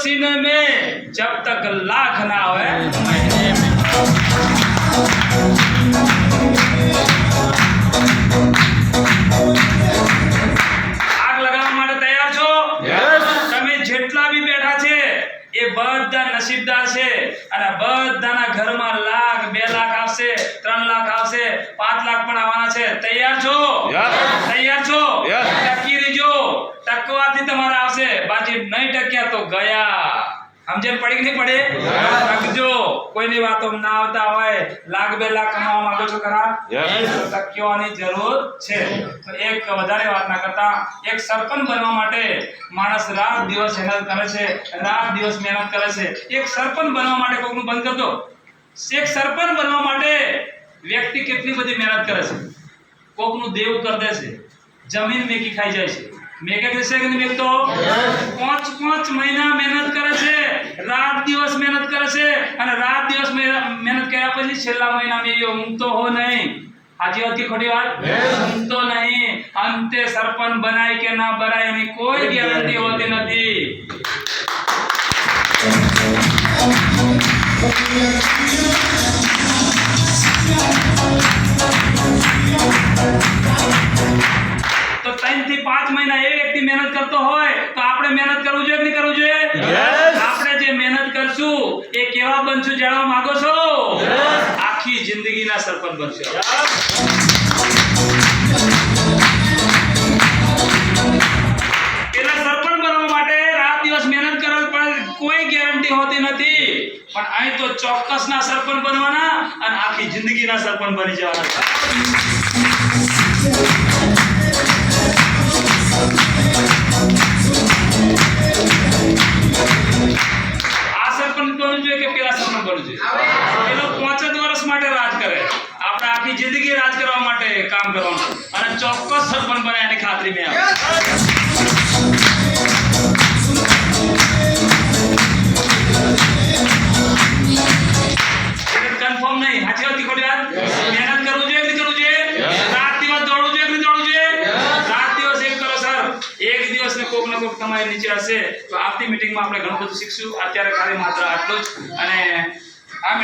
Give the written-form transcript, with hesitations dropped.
सीने में जब तक लाख ना होए महीने में। आग लगावવા માટે તૈયાર છો? તમે જેટલા બી બેઠા છે એ બધા નસીબદાર છે અને બધાના ઘરમાં લાખ 2 લાખ આવશે 3 લાખ આવશે 5 લાખ પણ આવવાના છે। તૈયાર છો? તૈયાર છો? ટકી રહીજો। ટકવાથી તમારા આવશે, બાકી નહીં ટક્યા તો ગયા। સમજણ પડી કે નહીં પડે? ટકજો। કોઈની વાતો ના આવતા હોય, લાખ 2 લાખ કમાવા માંગો છો ખરા? ટકવાની જરૂર છે। તો એક વધારે વાત ના કરતા, એક સરપંચ બનવા માટે માણસ રાત દિવસ મહેનત કરે છે, રાત દિવસ મહેનત કરે છે। એક સરપંચ બનવા માટે કોકનું બંધ કરતો, એક સરપંચ બનવા માટે વ્યક્તિ કેટલી બધી મહેનત કરે છે। કોકનું દેવું કરી દે છે, જમીન મેકી ખાઈ જાય છે। મેકે દેશે કે નહીં મેકતો? 5 મહિના મહેનત કરે છે, રાત દિવસ મહેનત કરે છે અને રાત દિવસ મહેનત કર્યા પછી છેલ્લા મહિનામાં એ ઊંઘતો હો નહીં। સાચી વાત કે ખોટી વાત? ઊંઘતો નહીં। અંતે સરપંચ બનાય કે ના બનાય એની કોઈ ગેરંટી હોતી નથી। તો 3 થી 5 મહિના એ વ્યક્તિ મહેનત કરતો હોય તો આપણે મહેનત કરવું જોઈએ કે નહીં કરવું જોઈએ? આપણે જે મહેનત કરશું એ કેવા બનશું જાણવા માંગો છો? આખી જિંદગીના સરપંચ બનશો। પેલા સરપંચ બનવા માટે રાત દિવસ મહેનત કરવી પણ કોઈ ગેરંટી હોતી નથી, પણ અહીં તો ચોક્કસના સરપંચ બનવાના અને આખી જિંદગીના સરપંચ બની જવાના। આ સરપંચ બનવું જોઈએ કે પેલા સરપંચ બનવું જોઈએ? પેલો 5 જ વર્ષ માટે રાજ કરે, આપણે આખી જિંદગી રાજ કરવા માટે કામ કરવાનું અને ચોક્કસ સરપંચ બને એની ખાતરી મેં આપી। કન્ફર્મ નહીં, સાચી વાત ખોટી વાત? મહેનત કરવું જોઈએ કે કરવું જોઈએ? રાત દિવસ દોડવું જોઈએ કે દોડવું જોઈએ? રાત દિવસ એક કરો સર, એક દિવસ ને કોક ને કોક તમારી નીચે હશે તો આવતી મીટિંગમાં આપણે ઘણું બધું શીખશું। અત્યારે ખાલી માત્ર આટલું જ। અને આ